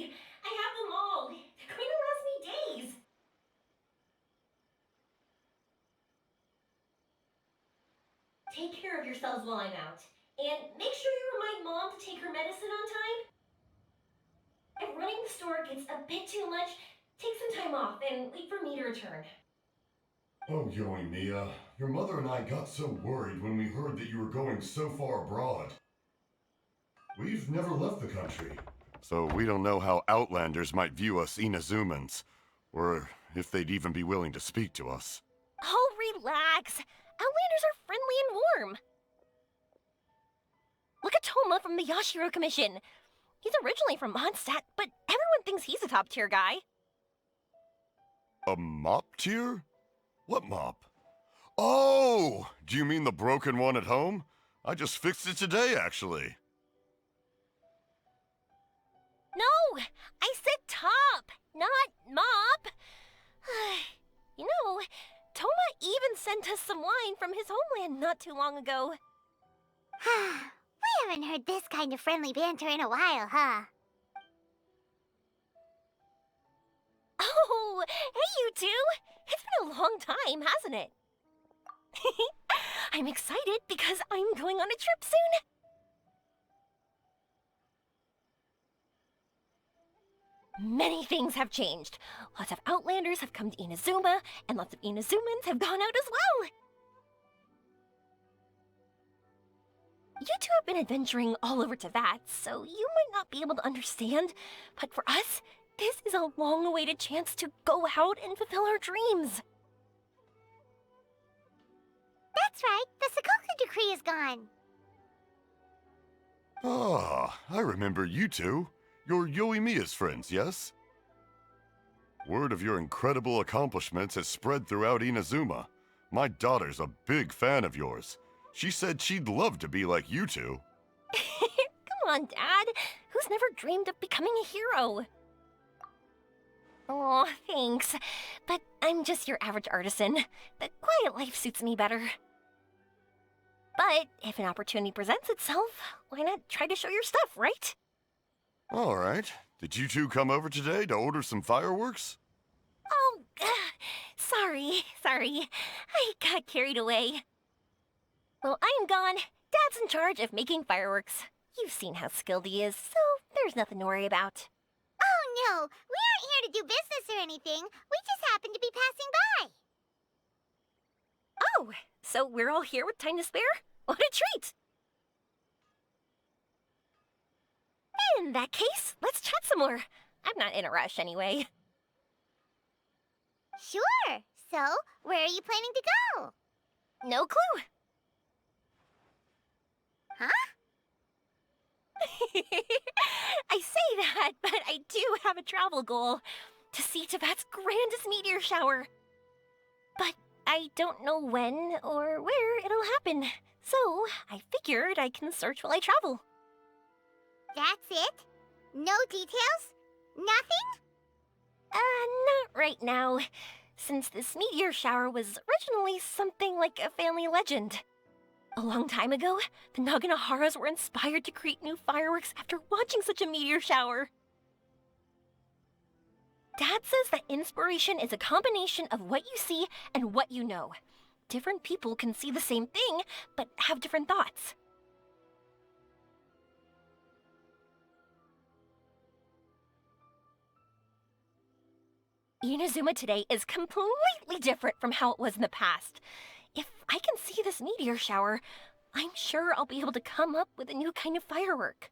worry. I have them all. They're going to last me days. Take care of yourselves while I'm out. And make sure you remind Mom to take her medicine on time. If running the store gets a bit too much, take some time off and wait for me to return. Oh, Yoimiya, your mother and I got so worried when we heard that you were going so far abroad. We've never left the country, so we don't know how Outlanders might view us Inazumans, or if they'd even be willing to speak to us. Oh, relax. Outlanders are friendly and warm. Look at Toma from the Yashiro Commission. He's originally from Mondstadt, but everyone thinks he's a top-tier guy. A mop tier? What mop? Oh! Do you mean the broken one at home? I just fixed it today, actually. No! I said top, not mop. You know, Toma even sent us some wine from his homeland not too long ago. We haven't heard this kind of friendly banter in a while, huh? Oh, hey you two! It's been a long time, hasn't it? I'm excited because I'm going on a trip soon. Many things have changed. Lots of Outlanders have come to Inazuma, and lots of Inazumans have gone out as well. You two have been adventuring all over Teyvat, so you might not be able to understand, but for us, this is a long-awaited chance to go out and fulfill our dreams. That's right, the Sakoku decree is gone. Ah, I remember you two. You're Yoimiya's friends, yes? Word of your incredible accomplishments has spread throughout Inazuma. My daughter's a big fan of yours. She said she'd love to be like you two. Come on, Dad. Who's never dreamed of becoming a hero? Oh, thanks. But I'm just your average artisan. The quiet life suits me better. But if an opportunity presents itself, why not try to show your stuff, right? All right. Did you two come over today to order some fireworks? Oh, sorry. I got carried away. Well, I'm gone. Dad's in charge of making fireworks. You've seen how skilled he is, so there's nothing to worry about. Oh no, we aren't here to do business or anything. We just happen to be passing by. Oh, so we're all here with time to spare? What a treat! In that case, let's chat some more. I'm not in a rush anyway. Sure. So, where are you planning to go? No clue. Huh? I say that, but I do have a travel goal. To see Teyvat's grandest meteor shower. But I don't know when or where it'll happen. So, I figured I can search while I travel. That's it? No details? Nothing? Not right now. Since this meteor shower was originally something like a family legend. A long time ago, the Naganaharas were inspired to create new fireworks after watching such a meteor shower. Dad says that inspiration is a combination of what you see and what you know. Different people can see the same thing, but have different thoughts. Inazuma today is completely different from how it was in the past. If I can see this meteor shower, I'm sure I'll be able to come up with a new kind of firework.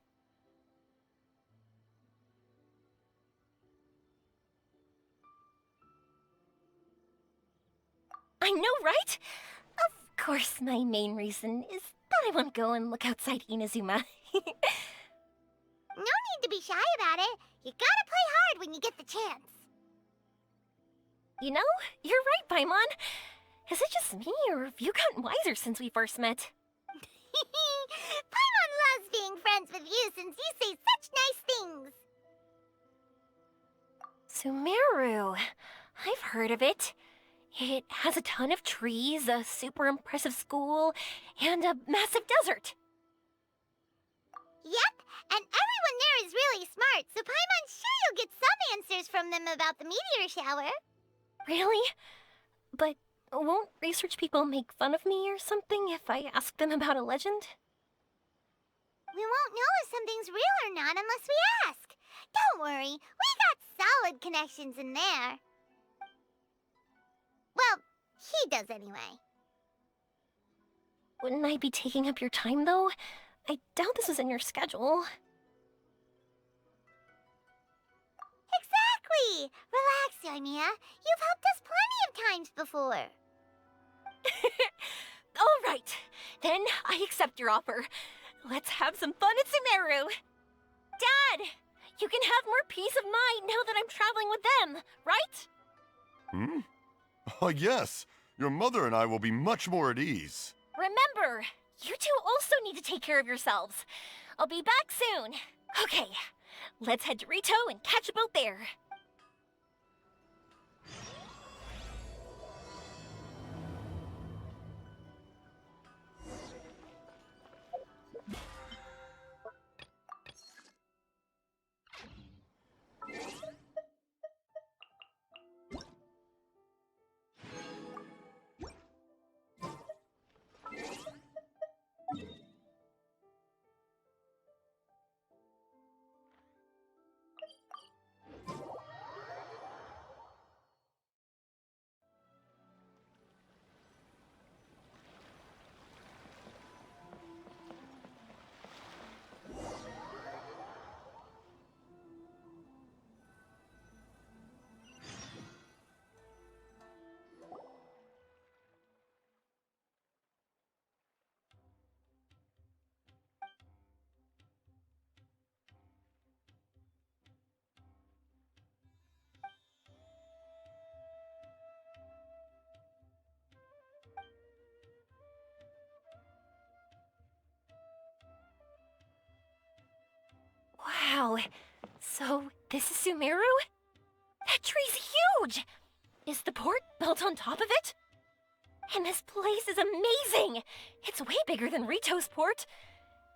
I know, right? Of course, my main reason is that I want to go and look outside Inazuma. No need to be shy about it. You gotta play hard when you get the chance. You know, you're right, Paimon. Is it just me, or have you gotten wiser since we first met? Paimon loves being friends with you since you say such nice things. Sumeru. I've heard of it. It has a ton of trees, a super impressive school, and a massive desert. Yep, and everyone there is really smart, so Paimon's sure you'll get some answers from them about the meteor shower. Really? But won't research people make fun of me or something if I ask them about a legend? We won't know if something's real or not unless we ask. Don't worry, we got solid connections in there. Well, he does anyway. Wouldn't I be taking up your time, though? I doubt this is in your schedule. Exactly! Relax, Yoimiya. You've helped us plenty of times before. All right, then I accept your offer. Let's have some fun at Sumeru. Dad, you can have more peace of mind now that I'm traveling with them, right? Hmm? Oh, yes. Your mother and I will be much more at ease. Remember, you two also need to take care of yourselves. I'll be back soon. Okay, let's head to Rito and catch a boat there. Wow, so this is Sumeru? That tree's huge! Is the port built on top of it? And this place is amazing! It's way bigger than Rito's port.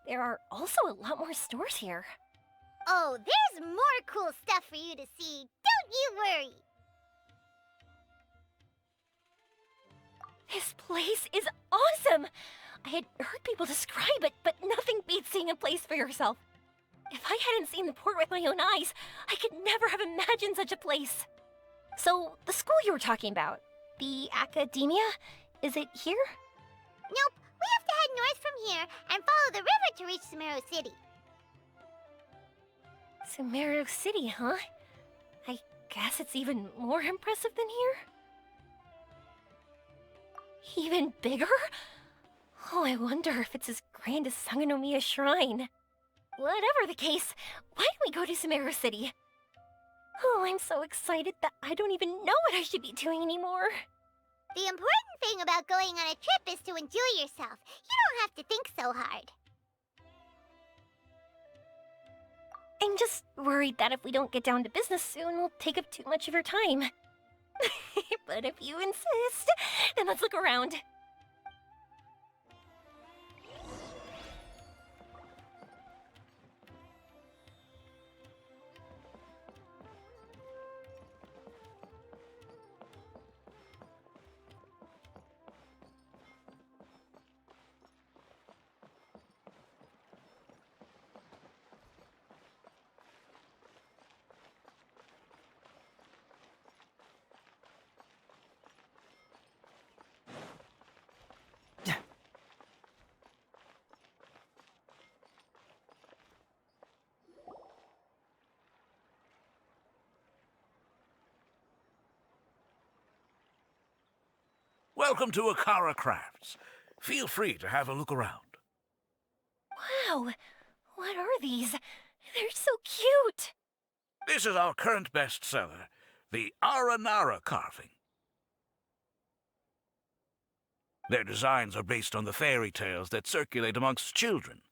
There are also a lot more stores here. Oh, there's more cool stuff for you to see. Don't you worry. This place is awesome! I had heard people describe it, but nothing beats seeing a place for yourself. If I hadn't seen the port with my own eyes, I could never have imagined such a place. So, the school you were talking about, the academia, is it here? Nope, we have to head north from here and follow the river to reach Sumeru City. Sumeru City, huh? I guess it's even more impressive than here? Even bigger? Oh, I wonder if it's as grand as Sangonomiya Shrine. Whatever the case, why don't we go to Sumeru City? Oh, I'm so excited that I don't even know what I should be doing anymore. The important thing about going on a trip is to enjoy yourself. You don't have to think so hard. I'm just worried that if we don't get down to business soon, we'll take up too much of your time. But if you insist, then let's look around. Welcome to Akara Crafts. Feel free to have a look around. Wow, what are these? They're so cute. This is our current bestseller, the Aranara carving. Their designs are based on the fairy tales that circulate amongst children,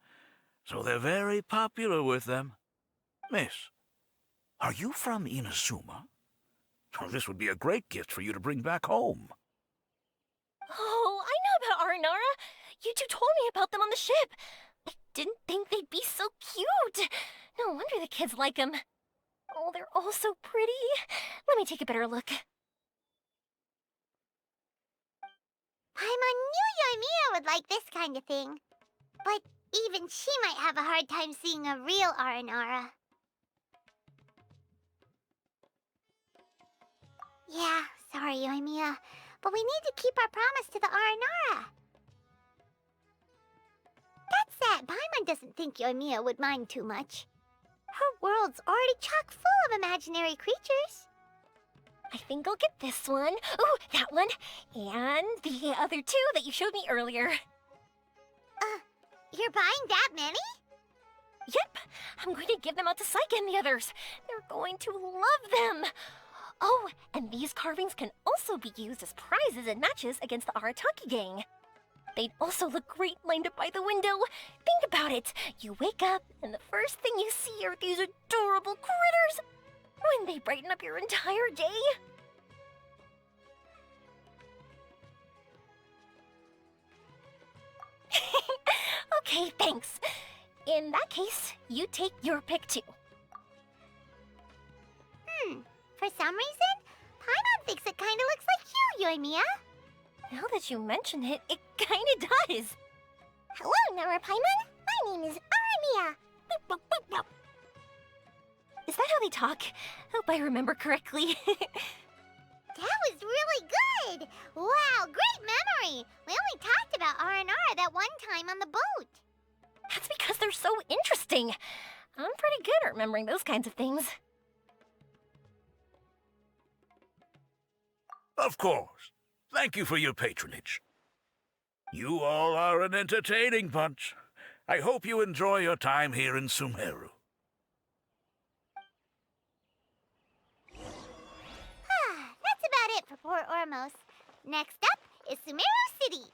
so they're very popular with them. Miss, are you from Inazuma? Oh, this would be a great gift for you to bring back home. Oh, I know about Aranara. You two told me about them on the ship. I didn't think they'd be so cute. No wonder the kids like them. Oh, they're all so pretty. Let me take a better look. Paimon knew Yoimiya would like this kind of thing. But even she might have a hard time seeing a real Aranara. Yeah, sorry, Yoimiya, but we need to keep our promise to the Aranara. That said, Paimon doesn't think Yoimiya would mind too much. Her world's already chock full of imaginary creatures. I think I'll get this one. Ooh, that one. And the other two that you showed me earlier. You're buying that many? Yep, I'm going to give them out to Saika and the others. They're going to love them. Oh, and these carvings can also be used as prizes in matches against the Arataki gang. They'd also look great lined up by the window. Think about it. You wake up, and the first thing you see are these adorable critters. Wouldn't they brighten up your entire day? Okay, thanks. In that case, you take your pick too. For some reason, Paimon thinks it kinda looks like you, Yoimiya. Now that you mention it, it kinda does. Hello, Nara Paimon. My name is Aramiya. Is that how they talk? Hope I remember correctly. That was really good! Wow, great memory! We only talked about Aranara that one time on the boat. That's because they're so interesting. I'm pretty good at remembering those kinds of things. Of course. Thank you for your patronage. You all are an entertaining bunch. I hope you enjoy your time here in Sumeru. That's about it for Port Ormos. Next up is Sumeru City.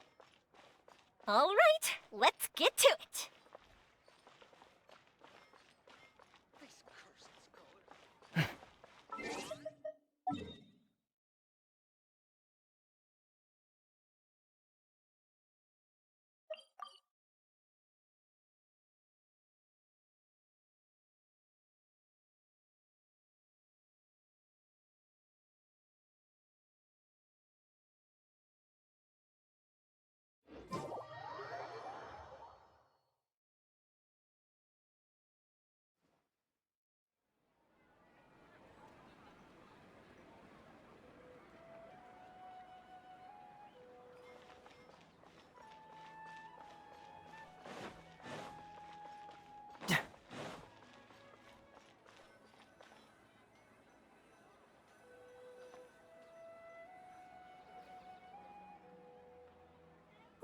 All right, let's get to it.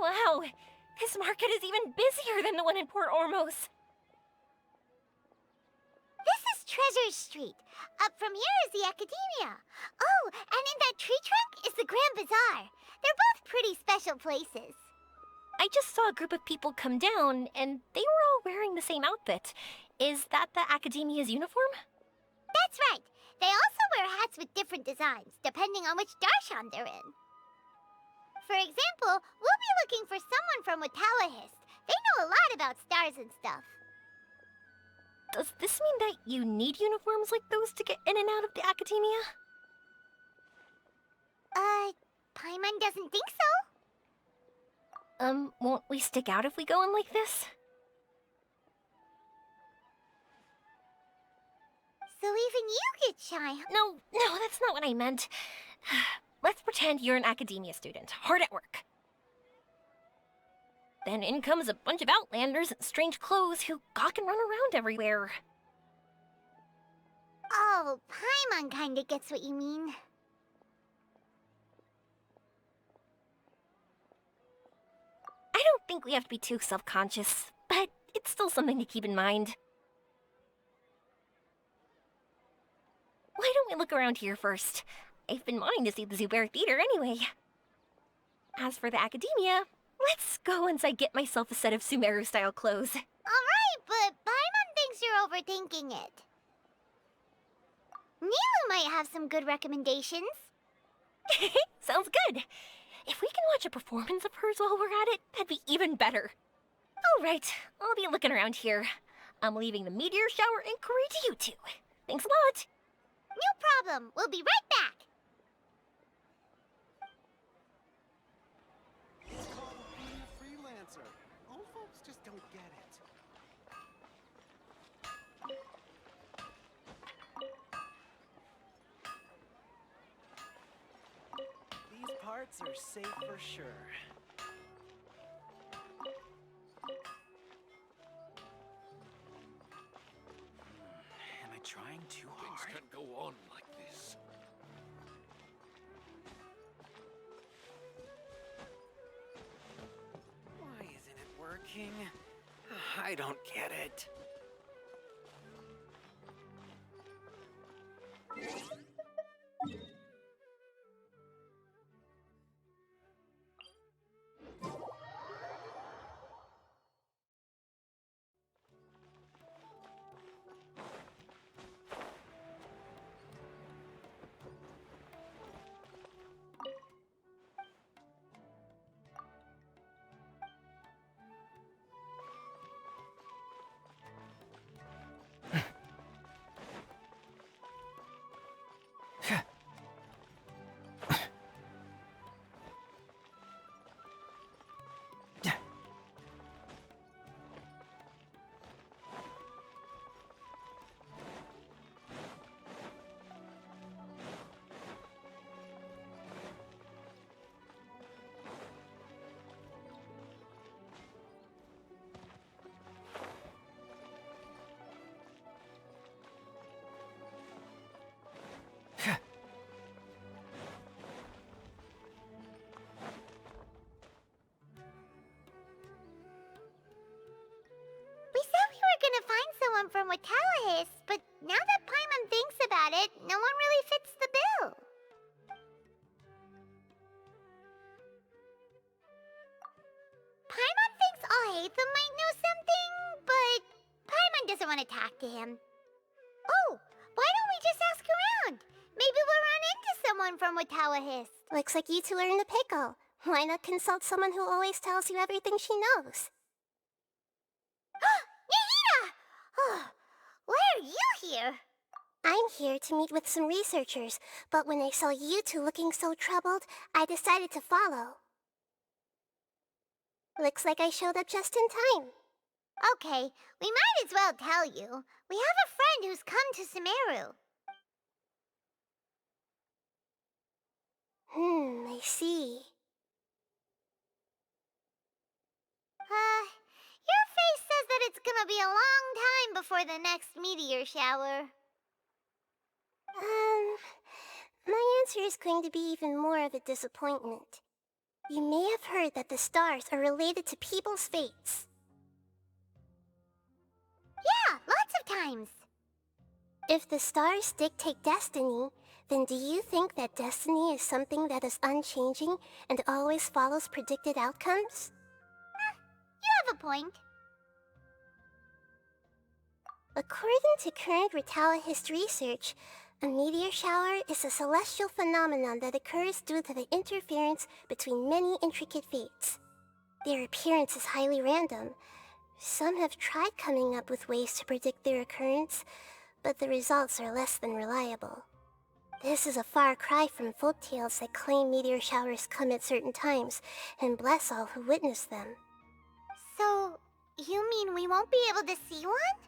Wow, this market is even busier than the one in Port Ormos. This is Treasure Street. Up from here is the Academia. Oh, and in that tree trunk is the Grand Bazaar. They're both pretty special places. I just saw a group of people come down, and they were all wearing the same outfit. Is that the Academia's uniform? That's right. They also wear hats with different designs, depending on which darshan they're in. For example, we'll be looking for someone from Watawahist. They know a lot about stars and stuff. Does this mean that you need uniforms like those to get in and out of the Academia? Paimon doesn't think so. Won't we stick out if we go in like this? So even you get shy. No, that's not what I meant. Let's pretend you're an Academia student, hard at work. Then in comes a bunch of outlanders in strange clothes who gawk and run around everywhere. Oh, Paimon kinda gets what you mean. I don't think we have to be too self-conscious, but it's still something to keep in mind. Why don't we look around here first? I've been wanting to see the Zubair Theater anyway. As for the Academia, let's go once I get myself a set of Sumeru-style clothes. Alright, but Paimon thinks you're overthinking it. Nilu might have some good recommendations. Sounds good. If we can watch a performance of hers while we're at it, that'd be even better. All right, I'll be looking around here. I'm leaving the meteor shower inquiry to you two. Thanks a lot. No problem. We'll be right back. It's called being a freelancer. Old folks just don't get it. These parts are safe for sure. Am I trying too hard? Things can't go on like this. Why isn't it working? I don't get it. We said we were gonna find someone from Watallahis, but now that Paimon thinks about it, no one really fits the bill. Paimon thinks Alhaitham might know something, but Paimon doesn't want to talk to him. Oh, why don't we just ask around? Maybe we'll run into someone from Watallahis. Looks like you two are in the pickle. Why not consult someone who always tells you everything she knows? Nahida! Oh, why are you here? I'm here to meet with some researchers, but when I saw you two looking so troubled, I decided to follow. Looks like I showed up just in time. Okay, we might as well tell you. We have a friend who's come to Sumeru. I see. Your face says that it's gonna be a long time before the next meteor shower. My answer is going to be even more of a disappointment. You may have heard that the stars are related to people's fates. Yeah, lots of times. If the stars dictate destiny, then do you think that destiny is something that is unchanging and always follows predicted outcomes? You have a point. According to current Watallahis research, a meteor shower is a celestial phenomenon that occurs due to the interference between many intricate fates. Their appearance is highly random. Some have tried coming up with ways to predict their occurrence, but the results are less than reliable. This is a far cry from folktales that claim meteor showers come at certain times and bless all who witness them. So, you mean we won't be able to see one?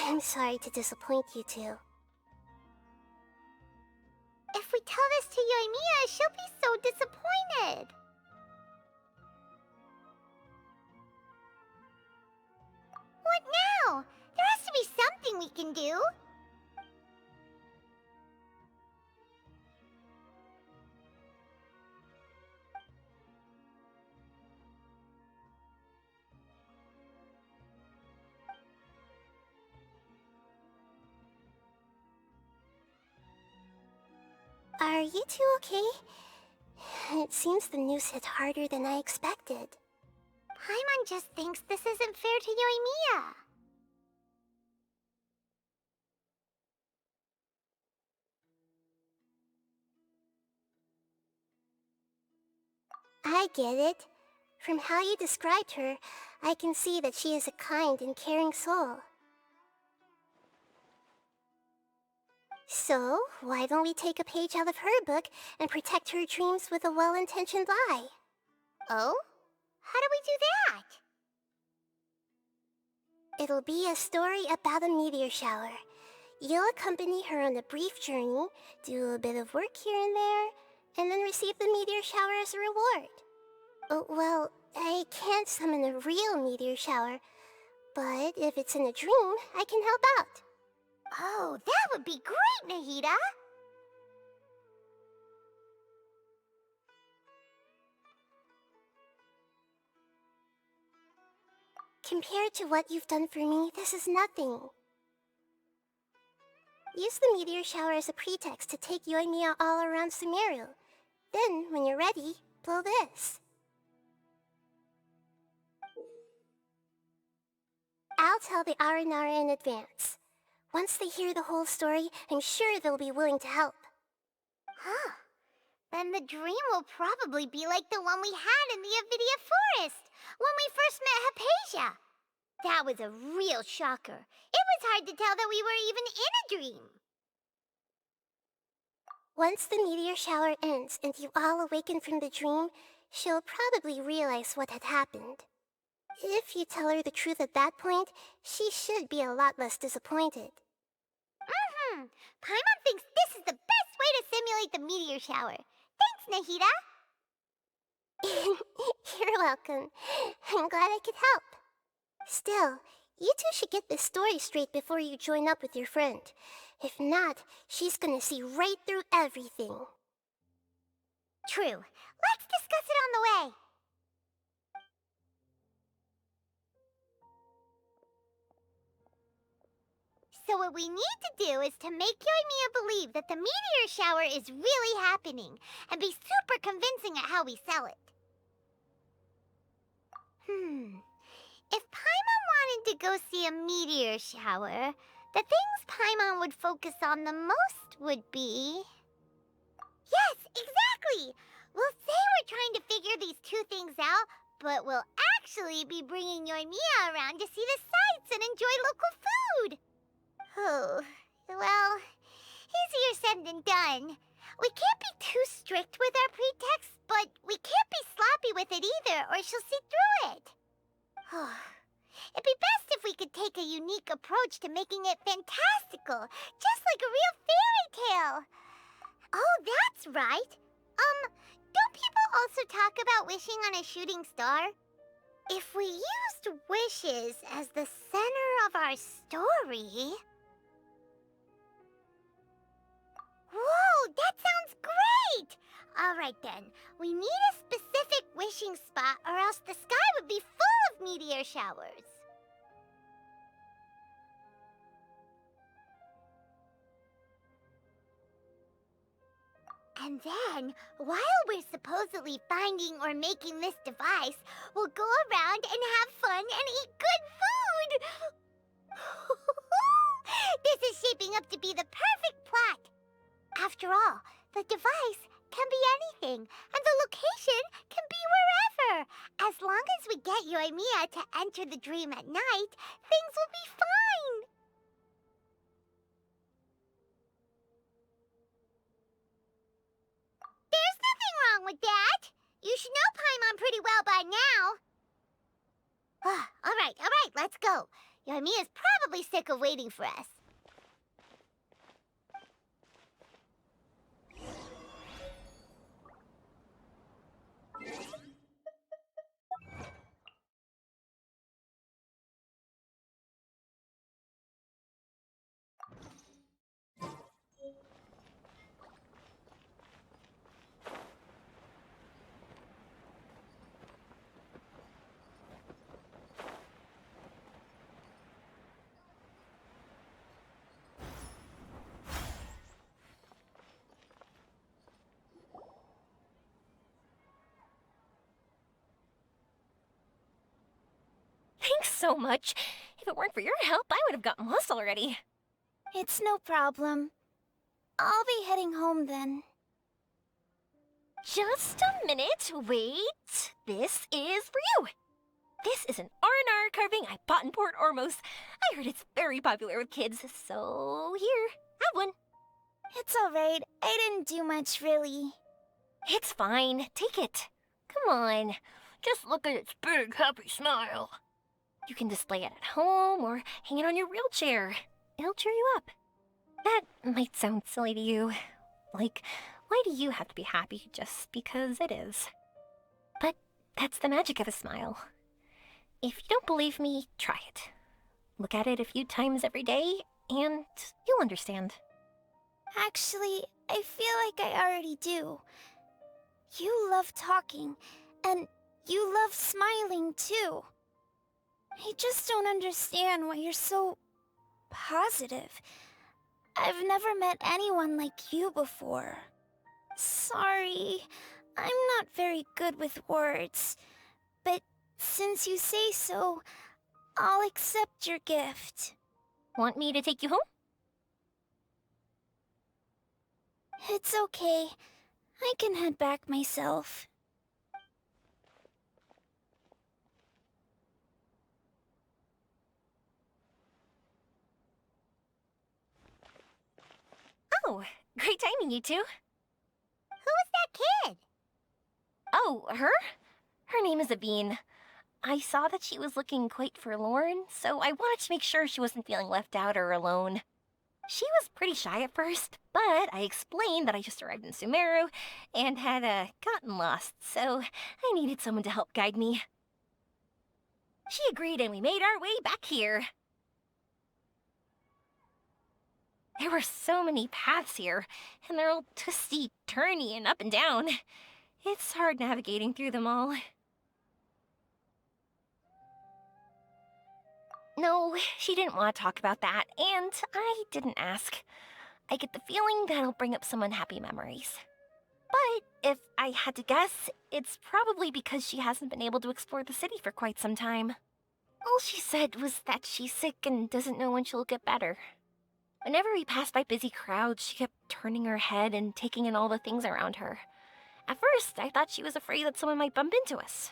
I'm sorry to disappoint you two. If we tell this to Yoimiya, she'll be so disappointed. What now? There has to be something we can do. Are you two okay? It seems the news hit harder than I expected. Paimon just thinks this isn't fair to Yoimiya. I get it. From how you described her, I can see that she is a kind and caring soul. So, why don't we take a page out of her book and protect her dreams with a well-intentioned lie? Oh? How do we do that? It'll be a story about a meteor shower. You'll accompany her on a brief journey, do a bit of work here and there, and then receive the meteor shower as a reward. Oh, well, I can't summon a real meteor shower, but if it's in a dream, I can help out. Oh, that would be great, Nahida! Compared to what you've done for me, this is nothing. Use the meteor shower as a pretext to take Yoimiya all around Sumeru. Then, when you're ready, blow this. I'll tell the Aranara in advance. Once they hear the whole story, I'm sure they'll be willing to help. Huh. Then the dream will probably be like the one we had in the Avidia Forest, when we first met Hypatia. That was a real shocker. It was hard to tell that we were even in a dream. Once the meteor shower ends and you all awaken from the dream, she'll probably realize what had happened. If you tell her the truth at that point, she should be a lot less disappointed. Paimon thinks this is the best way to simulate the meteor shower. Thanks, Nahida. You're welcome. I'm glad I could help. Still, you two should get this story straight before you join up with your friend. If not, she's gonna see right through everything. True. Let's discuss it on the way. So what we need to do is to make Yoimiya believe that the meteor shower is really happening, and be super convincing at how we sell it. If Paimon wanted to go see a meteor shower, the things Paimon would focus on the most would be... Yes, exactly! We'll say we're trying to figure these two things out, but we'll actually be bringing Yoimiya around to see the sights and enjoy local food. Oh, well, easier said than done. We can't be too strict with our pretexts, but we can't be sloppy with it either, or she'll see through it. It'd be best if we could take a unique approach to making it fantastical, just like a real fairy tale. Oh, that's right. Don't people also talk about wishing on a shooting star? If we used wishes as the center of our story... Whoa, that sounds great! Alright then, we need a specific wishing spot or else the sky would be full of meteor showers. And then, while we're supposedly finding or making this device, we'll go around and have fun and eat good food! This is shaping up to be the perfect plot. After all, the device can be anything, and the location can be wherever. As long as we get Yoimiya to enter the dream at night, things will be fine. There's nothing wrong with that. You should know Paimon pretty well by now. All right, let's go. Yoimiya's probably sick of waiting for us. Thanks so much. If it weren't for your help, I would have gotten lost already. It's no problem. I'll be heading home then. Just a minute, wait. This is for you. This is an R&R carving I bought in Port Ormos. I heard it's very popular with kids, so here, have one. It's alright. I didn't do much, really. It's fine, take it. Come on, just look at its big, happy smile. You can display it at home or hang it on your wheelchair. It'll cheer you up. That might sound silly to you. Like, why do you have to be happy just because it is? But that's the magic of a smile. If you don't believe me, try it. Look at it a few times every day, and you'll understand. Actually, I feel like I already do. You love talking, and you love smiling too. I just don't understand why you're so positive. I've never met anyone like you before. Sorry, I'm not very good with words, but since you say so, I'll accept your gift. Want me to take you home? It's okay. I can head back myself. Oh, great timing, you two. Who was that kid? Oh, her? Her name is Aveen. I saw that she was looking quite forlorn, so I wanted to make sure she wasn't feeling left out or alone. She was pretty shy at first, but I explained that I just arrived in Sumeru and had gotten lost, so I needed someone to help guide me. She agreed and we made our way back here. There were so many paths here, and they're all twisty, turny, and up and down. It's hard navigating through them all. No, she didn't want to talk about that, and I didn't ask. I get the feeling that'll bring up some unhappy memories. But if I had to guess, it's probably because she hasn't been able to explore the city for quite some time. All she said was that she's sick and doesn't know when she'll get better. Whenever we passed by busy crowds, she kept turning her head and taking in all the things around her. At first, I thought she was afraid that someone might bump into us.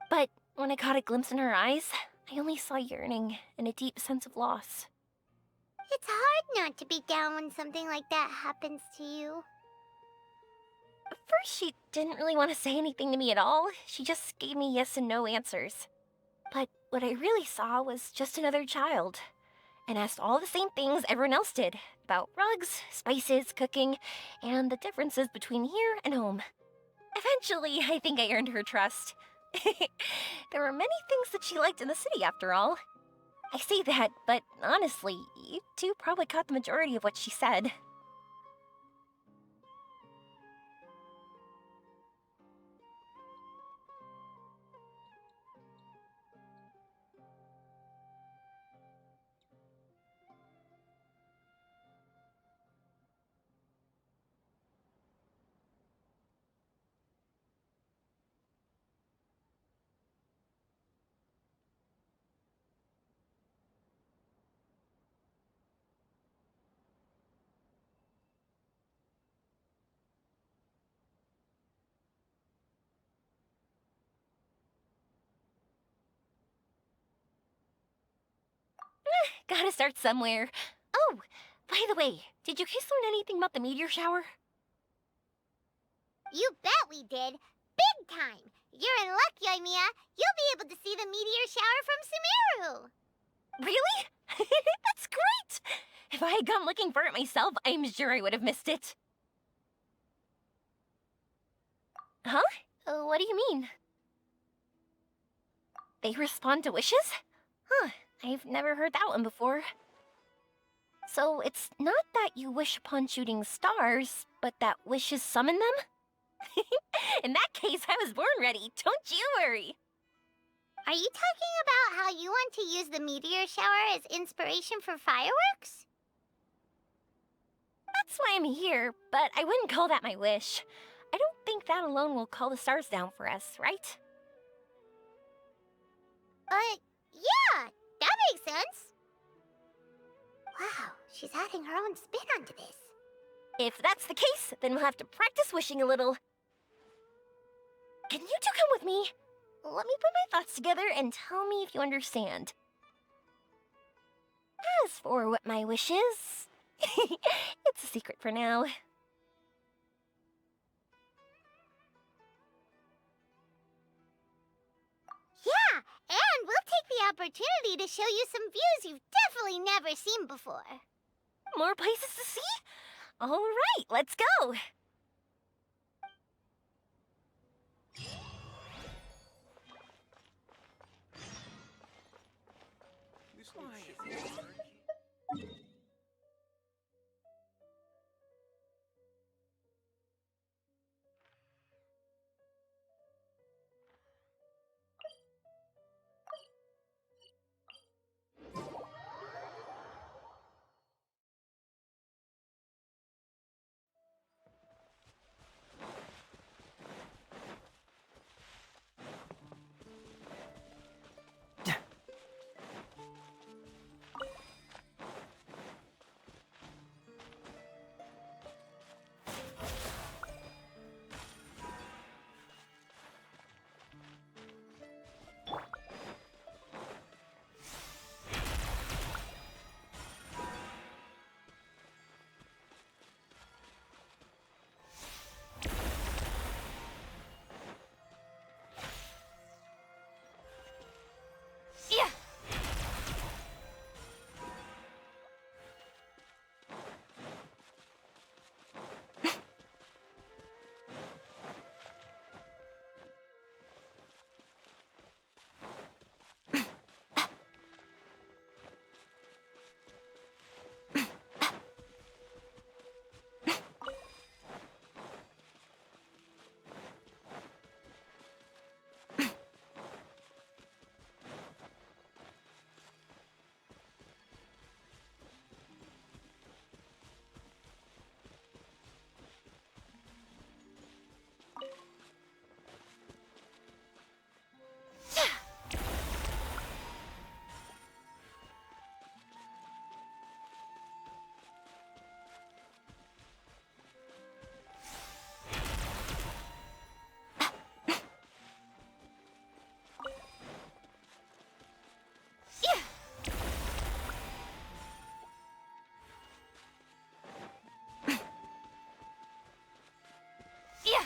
But when I caught a glimpse in her eyes, I only saw yearning and a deep sense of loss. It's hard not to be down when something like that happens to you. At first, she didn't really want to say anything to me at all. She just gave me yes and no answers. But what I really saw was just another child, and asked all the same things everyone else did, about rugs, spices, cooking, and the differences between here and home. Eventually, I think I earned her trust. There were many things that she liked in the city, after all. I say that, but honestly, you two probably caught the majority of what she said. Gotta start somewhere. Oh, by the way, did you guys learn anything about the meteor shower? You bet we did. Big time. You're in luck, Yoimiya. You'll be able to see the meteor shower from Sumeru. Really? That's great! If I had gone looking for it myself, I'm sure I would have missed it. Huh? What do you mean? They respond to wishes? Huh, I've never heard that one before. So it's not that you wish upon shooting stars, but that wishes summon them? In that case, I was born ready. Don't you worry. Are you talking about how you want to use the meteor shower as inspiration for fireworks? That's why I'm here, but I wouldn't call that my wish. I don't think that alone will call the stars down for us, right? Yeah, that makes sense. Wow, she's adding her own spin onto this. If that's the case, then we'll have to practice wishing a little. Can you two come with me? Let me put my thoughts together and tell me if you understand. As for what my wish is, it's a secret for now. Yeah, and we'll take the opportunity to show you some views you've definitely never seen before. More places to see? All right, let's go. This needs shifting. Yeah. Yeah. Yeah.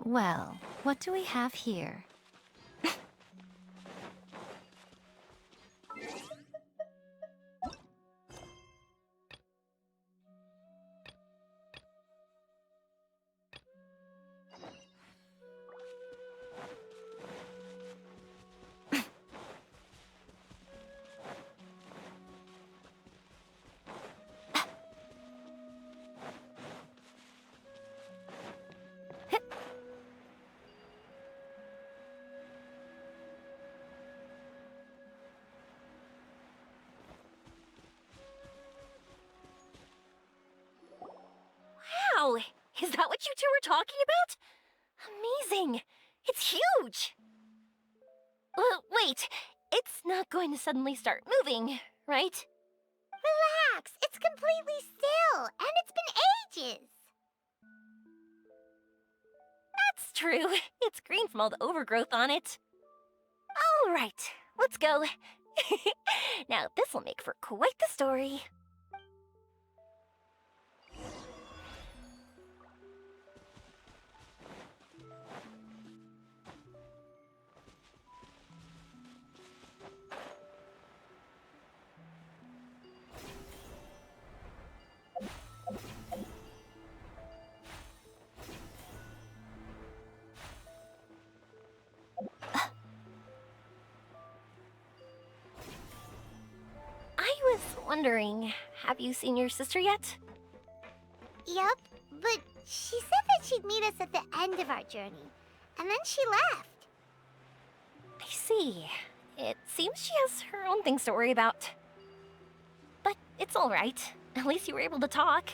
Well, what do we have here? Wow, is that what you two were talking about? Amazing! It's huge! Wait, it's not going to suddenly start moving, right? Relax, it's completely still, and it's been ages. That's true. It's green from all the overgrowth on it. All right, let's go. Now, this will make for quite the story. I was wondering, have you seen your sister yet? Yup, but she said that she'd meet us at the end of our journey, and then she left. I see. It seems she has her own things to worry about. But it's all right. At least you were able to talk.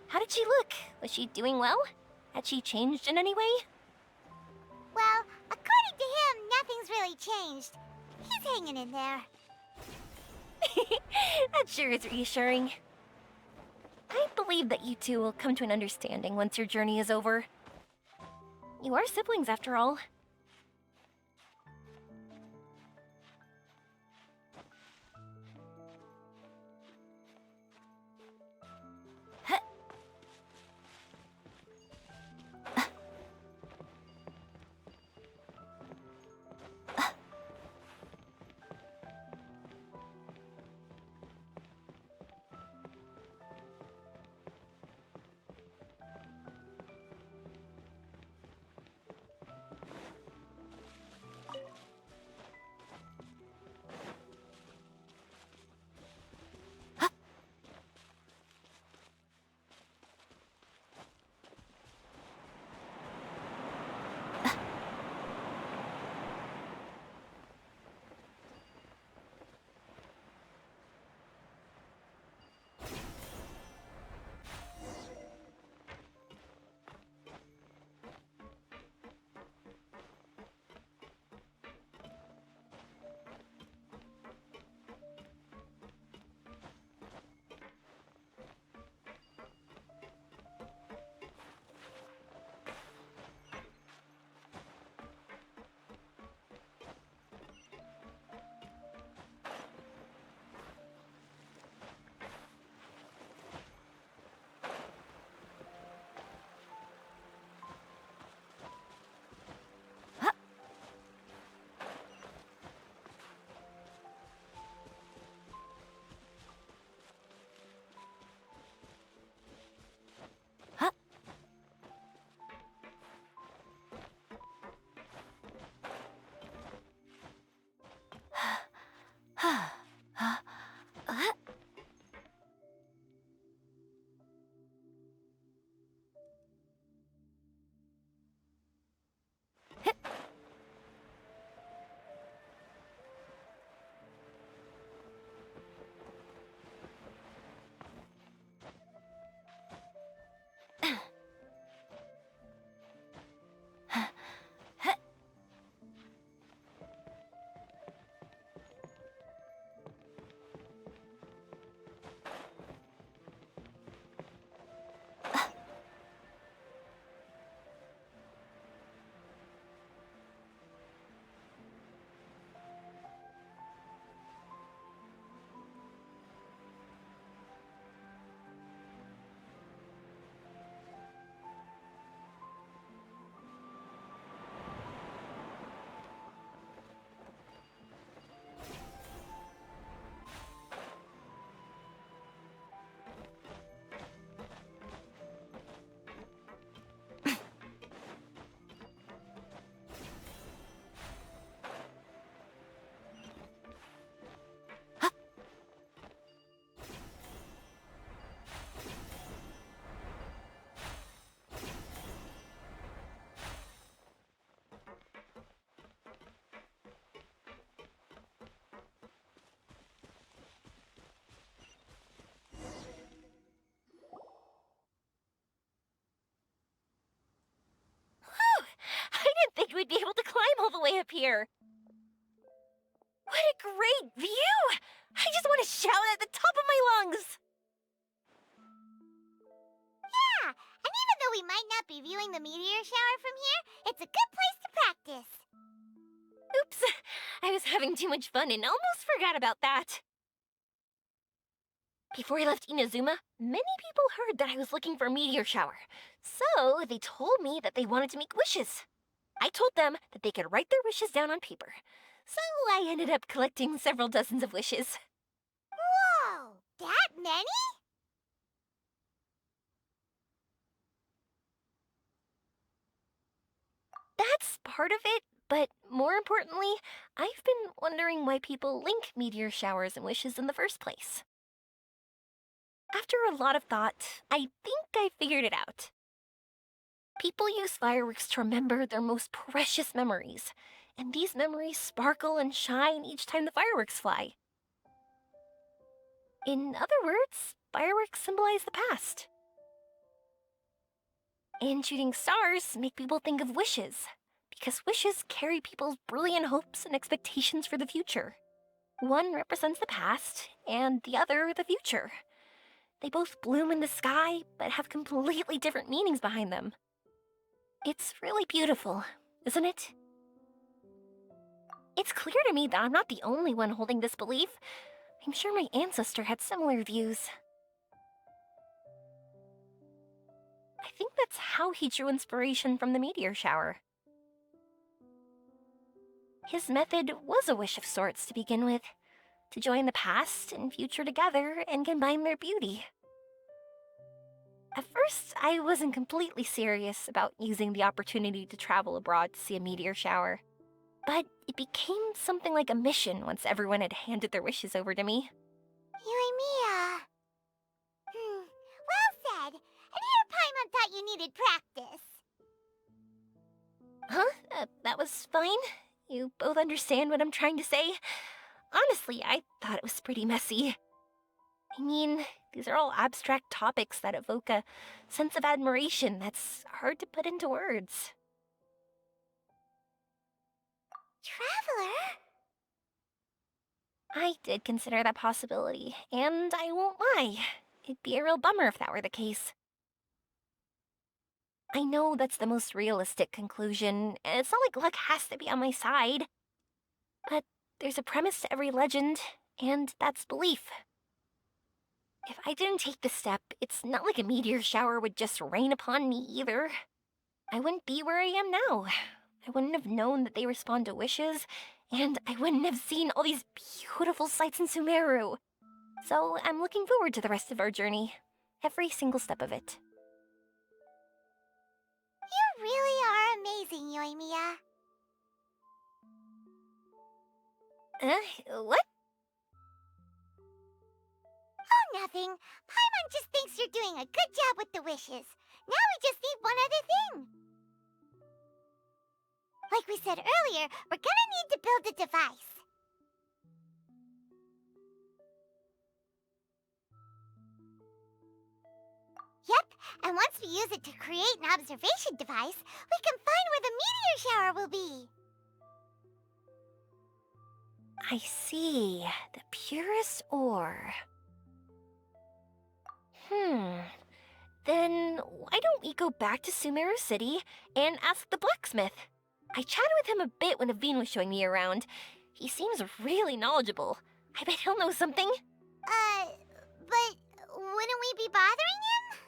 How did she look? Was she doing well? Had she changed in any way? Well, according to him, nothing's really changed. He's hanging in there. That sure is reassuring. I believe that you two will come to an understanding once your journey is over. You are siblings, after all. I didn't think we'd be able to climb all the way up here. What a great view! I just want to shout at the top of my lungs! Yeah, and even though we might not be viewing the meteor shower from here, it's a good place to practice. Oops, I was having too much fun and almost forgot about that. Before I left Inazuma, many people heard that I was looking for a meteor shower, so they told me that they wanted to make wishes. I told them that they could write their wishes down on paper, so I ended up collecting several dozens of wishes. Whoa, that many? That's part of it, but more importantly, I've been wondering why people link meteor showers and wishes in the first place. After a lot of thought, I think I figured it out. People use fireworks to remember their most precious memories, and these memories sparkle and shine each time the fireworks fly. In other words, fireworks symbolize the past. And shooting stars make people think of wishes, because wishes carry people's brilliant hopes and expectations for the future. One represents the past, and the other the future. They both bloom in the sky, but have completely different meanings behind them. It's really beautiful, isn't it? It's clear to me that I'm not the only one holding this belief. I'm sure my ancestor had similar views. I think that's how he drew inspiration from the meteor shower. His method was a wish of sorts to begin with, to join the past and future together and combine their beauty. At first, I wasn't completely serious about using the opportunity to travel abroad to see a meteor shower, but it became something like a mission once everyone had handed their wishes over to me. Yoimiya. Well said. And here Paimon thought you needed practice. Huh? That was fine? You both understand what I'm trying to say? Honestly, I thought it was pretty messy. I mean, these are all abstract topics that evoke a sense of admiration that's hard to put into words. Traveler? I did consider that possibility, and I won't lie. It'd be a real bummer if that were the case. I know that's the most realistic conclusion, and it's not like luck has to be on my side. But there's a premise to every legend, and that's belief. If I didn't take the step, it's not like a meteor shower would just rain upon me either. I wouldn't be where I am now. I wouldn't have known that they respond to wishes, and I wouldn't have seen all these beautiful sights in Sumeru. So I'm looking forward to the rest of our journey. Every single step of it. You really are amazing, Yoimiya. What? Oh, nothing. Paimon just thinks you're doing a good job with the wishes. Now we just need one other thing. Like we said earlier, we're gonna need to build a device. Yep, and once we use it to create an observation device, we can find where the meteor shower will be. I see. The purest ore. Then why don't we go back to Sumeru City and ask the blacksmith? I chatted with him a bit when Aveen was showing me around. He seems really knowledgeable. I bet he'll know something. But wouldn't we be bothering him?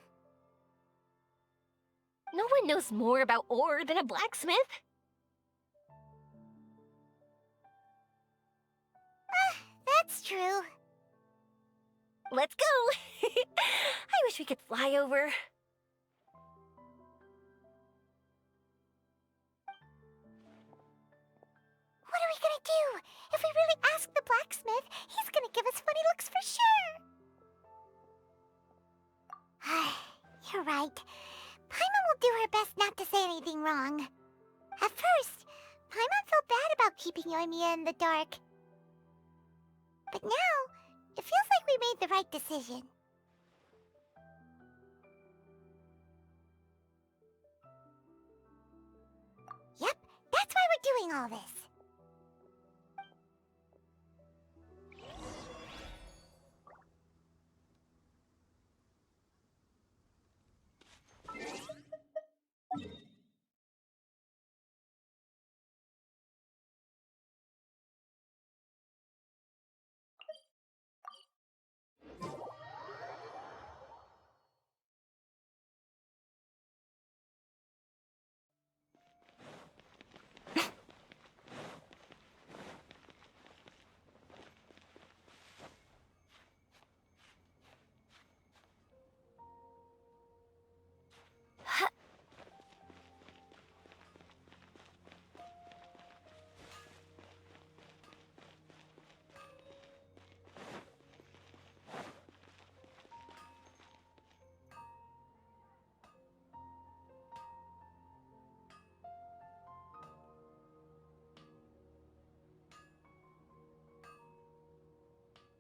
No one knows more about ore than a blacksmith. That's true. Let's go! I wish we could fly over. What are we gonna do? If we really ask the blacksmith, he's gonna give us funny looks for sure. You're right. Paimon will do her best not to say anything wrong. At first, Paimon felt bad about keeping Yoimiya in the dark. But now, it feels like we made the right decision. Yep, that's why we're doing all this.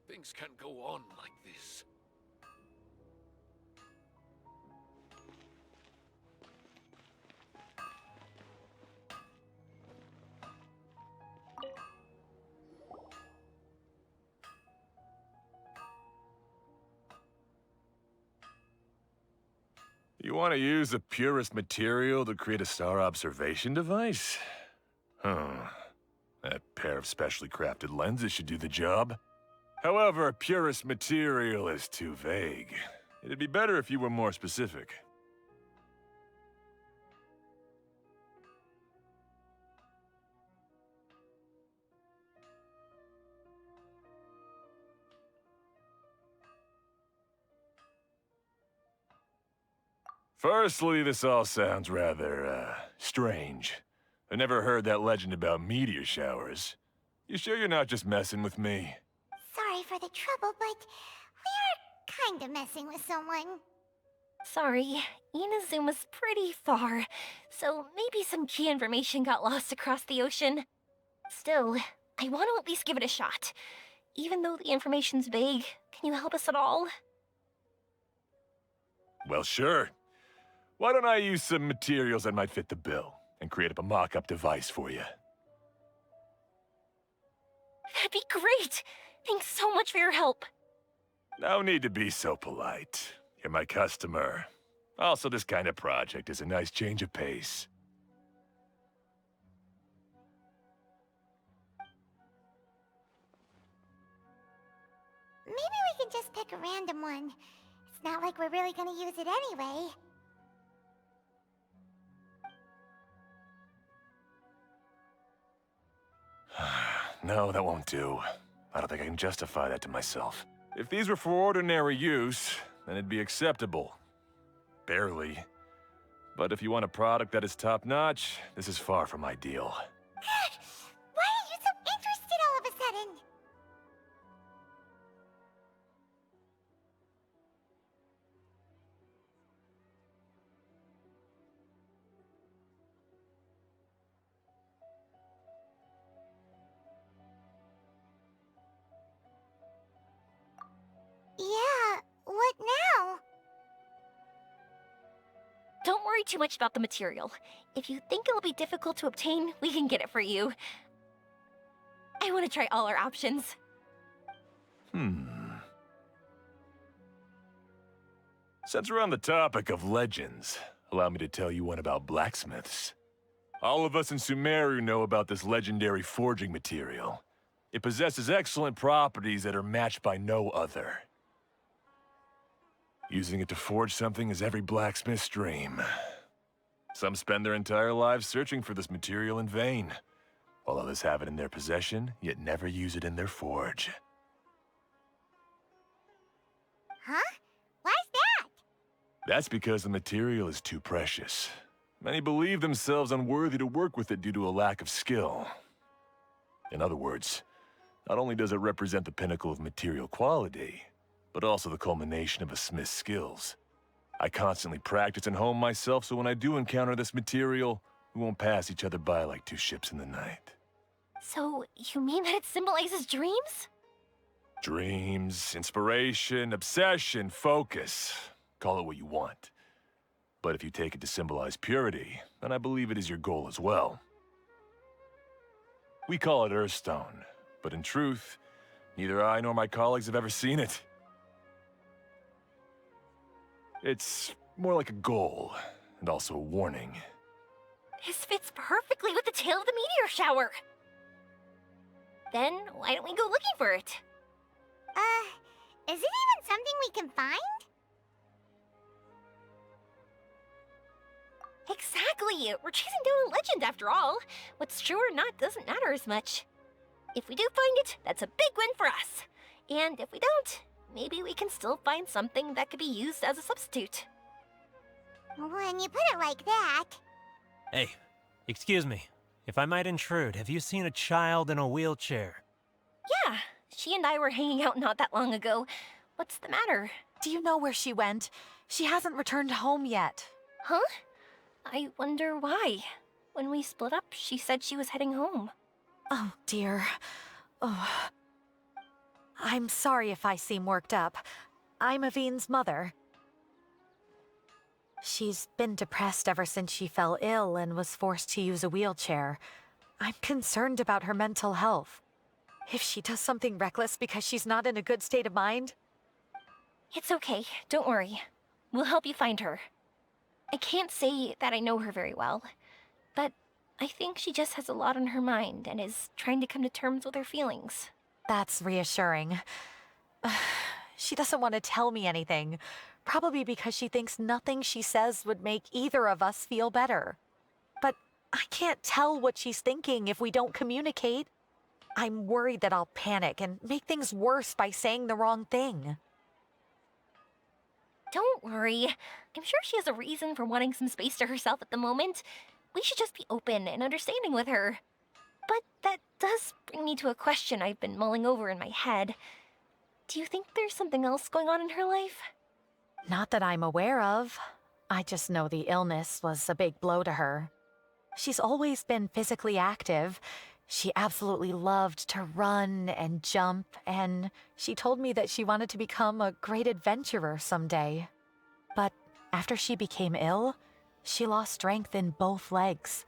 Things can't go on like this. You want to use the purest material to create a star observation device? Huh. That pair of specially crafted lenses should do the job. However, purest material is too vague. It'd be better if you were more specific. Firstly, this all sounds rather, strange. I never heard that legend about meteor showers. You sure you're not just messing with me? Sorry for the trouble, but we are kinda messing with someone. Sorry, Inazuma's pretty far, so maybe some key information got lost across the ocean. Still, I want to at least give it a shot. Even though the information's vague, can you help us at all? Well, sure. Why don't I use some materials that might fit the bill and create up a mock-up device for you? That'd be great! Thanks so much for your help. No need to be so polite. You're my customer. Also, this kind of project is a nice change of pace. Maybe we can just pick a random one. It's not like we're really gonna use it anyway. No, that won't do. I don't think I can justify that to myself. If these were for ordinary use, then it'd be acceptable. Barely. But if you want a product that is top-notch, this is far from ideal. Good! Why are you so interested all of a sudden? Yeah, what now? Don't worry too much about the material. If you think it'll be difficult to obtain, we can get it for you. I want to try all our options. Since we're on the topic of legends, allow me to tell you one about blacksmiths. All of us in Sumeru know about this legendary forging material. It possesses excellent properties that are matched by no other. Using it to forge something is every blacksmith's dream. Some spend their entire lives searching for this material in vain, while others have it in their possession, yet never use it in their forge. Huh? Why's that? That's because the material is too precious. Many believe themselves unworthy to work with it due to a lack of skill. In other words, not only does it represent the pinnacle of material quality, but also the culmination of a smith's skills. I constantly practice and hone myself, so when I do encounter this material, we won't pass each other by like two ships in the night. So, you mean that it symbolizes dreams? Dreams, inspiration, obsession, focus. Call it what you want. But if you take it to symbolize purity, then I believe it is your goal as well. We call it Earthstone, but in truth, neither I nor my colleagues have ever seen it. It's more like a goal, and also a warning. This fits perfectly with the tale of the meteor shower. Then, why don't we go looking for it? Is it even something we can find? Exactly! We're chasing down a legend after all. What's true or not doesn't matter as much. If we do find it, that's a big win for us. And if we don't, maybe we can still find something that could be used as a substitute. When you put it like that... Hey, excuse me. If I might intrude, have you seen a child in a wheelchair? Yeah, she and I were hanging out not that long ago. What's the matter? Do you know where she went? She hasn't returned home yet. Huh? I wonder why. When we split up, she said she was heading home. Oh, dear. Oh. I'm sorry if I seem worked up. I'm Avine's mother. She's been depressed ever since she fell ill and was forced to use a wheelchair. I'm concerned about her mental health. If she does something reckless because she's not in a good state of mind... It's okay, don't worry. We'll help you find her. I can't say that I know her very well, but I think she just has a lot on her mind and is trying to come to terms with her feelings. That's reassuring. She doesn't want to tell me anything, probably because she thinks nothing she says would make either of us feel better. But I can't tell what she's thinking if we don't communicate. I'm worried that I'll panic and make things worse by saying the wrong thing. Don't worry. I'm sure she has a reason for wanting some space to herself at the moment. We should just be open and understanding with her. But that does bring me to a question I've been mulling over in my head. Do you think there's something else going on in her life? Not that I'm aware of. I just know the illness was a big blow to her. She's always been physically active. She absolutely loved to run and jump, and she told me that she wanted to become a great adventurer someday. But after she became ill, she lost strength in both legs.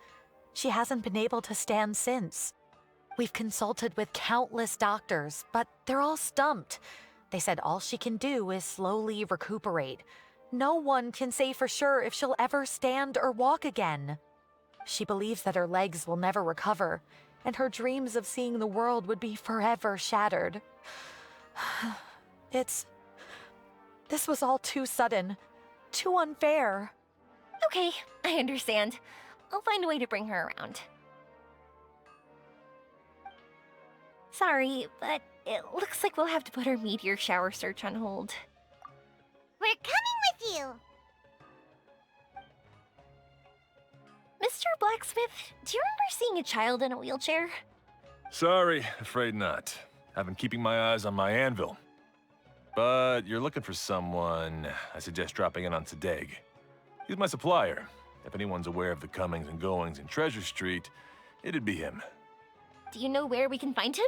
She hasn't been able to stand since. We've consulted with countless doctors, but they're all stumped. They said all she can do is slowly recuperate. No one can say for sure if she'll ever stand or walk again. She believes that her legs will never recover, and her dreams of seeing the world would be forever shattered. This was all too sudden, too unfair. Okay, I understand. I'll find a way to bring her around. Sorry, but it looks like we'll have to put our meteor shower search on hold. We're coming with you! Mr. Blacksmith, do you remember seeing a child in a wheelchair? Sorry, afraid not. I've been keeping my eyes on my anvil. But you're looking for someone, I suggest dropping in on Sadeg. He's my supplier. If anyone's aware of the comings and goings in Treasure Street, it'd be him. Do you know where we can find him?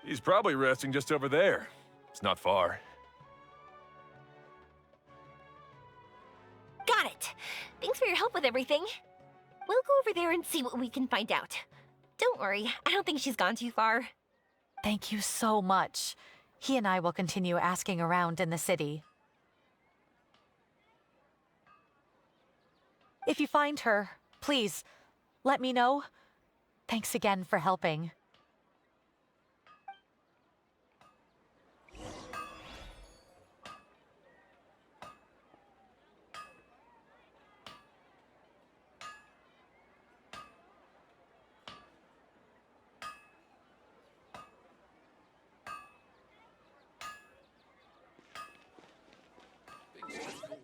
He's probably resting just over there. It's not far. Got it. Thanks for your help with everything. We'll go over there and see what we can find out. Don't worry, I don't think she's gone too far. Thank you so much. He and I will continue asking around in the city. If you find her, please, let me know. Thanks again for helping. Things just go on.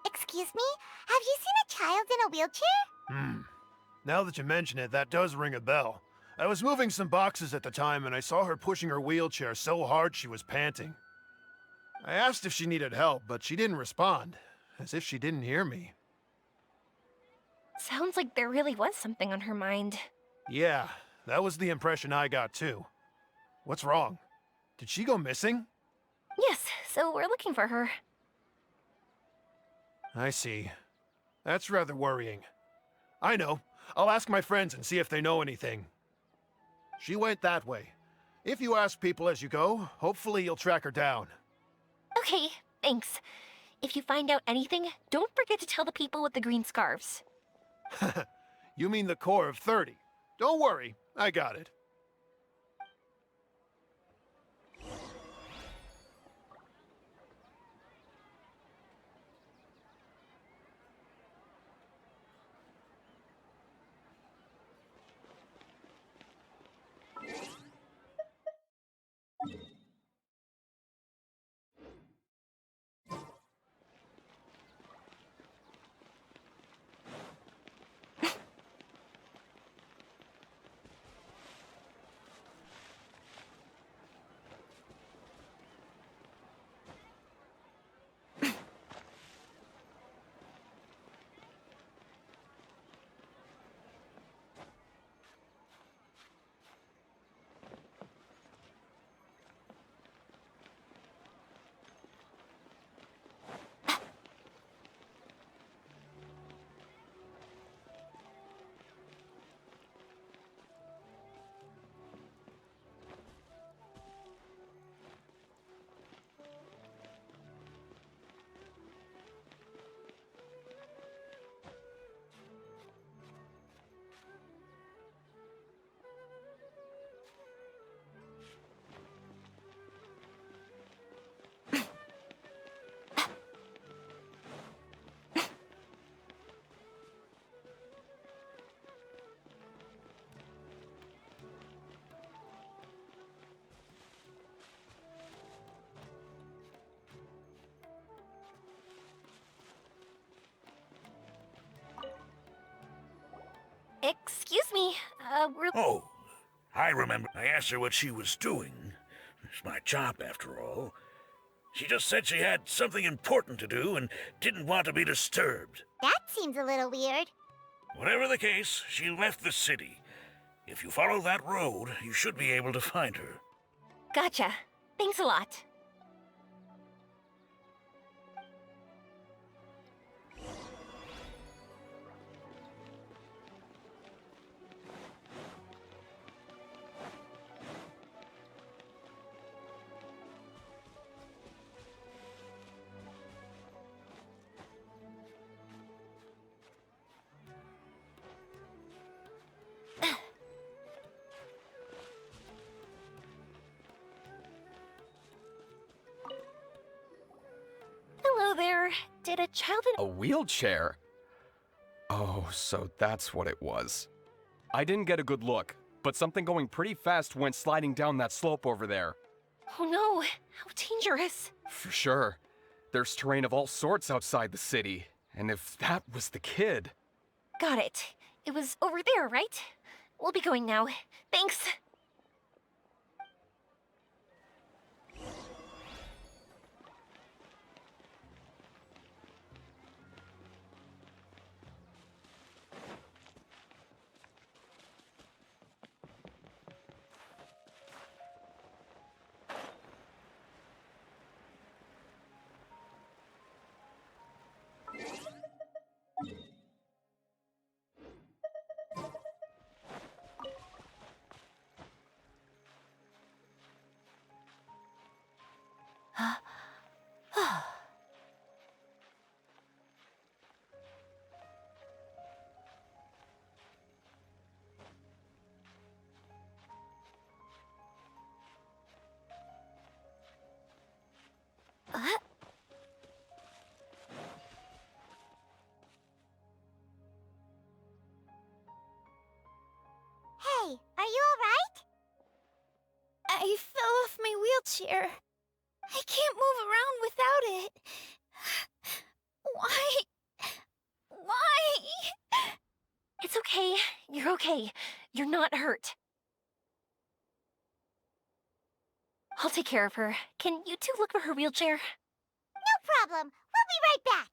Excuse me? Have you seen a child in a wheelchair? Now that you mention it, that does ring a bell. I was moving some boxes at the time and I saw her pushing her wheelchair so hard she was panting. I asked if she needed help, but she didn't respond, as if she didn't hear me. Sounds like there really was something on her mind. Yeah, that was the impression I got too. What's wrong? Did she go missing? Yes, so we're looking for her. I see. That's rather worrying. I know. I'll ask my friends and see if they know anything. She went that way. If you ask people as you go, hopefully you'll track her down. Okay, thanks. If you find out anything, don't forget to tell the people with the green scarves. You mean the core of 30. Don't worry, I got it. Excuse me, we're... Oh, I remember. I asked her what she was doing. It's my job, after all. She just said she had something important to do and didn't want to be disturbed. That seems a little weird. Whatever the case, she left the city. If you follow that road, you should be able to find her. Gotcha. Thanks a lot. Hello there. Did a child in... A wheelchair? Oh, so that's what it was. I didn't get a good look, but something going pretty fast went sliding down that slope over there. Oh no, how dangerous. For sure. There's terrain of all sorts outside the city, and if that was the kid... Got it. It was over there, right? We'll be going now. Thanks. Hey, are you alright? I fell off my wheelchair. I can't move around without it. Why? Why? It's okay. You're okay. You're not hurt. I'll take care of her. Can you two look for her wheelchair? No problem. We'll be right back.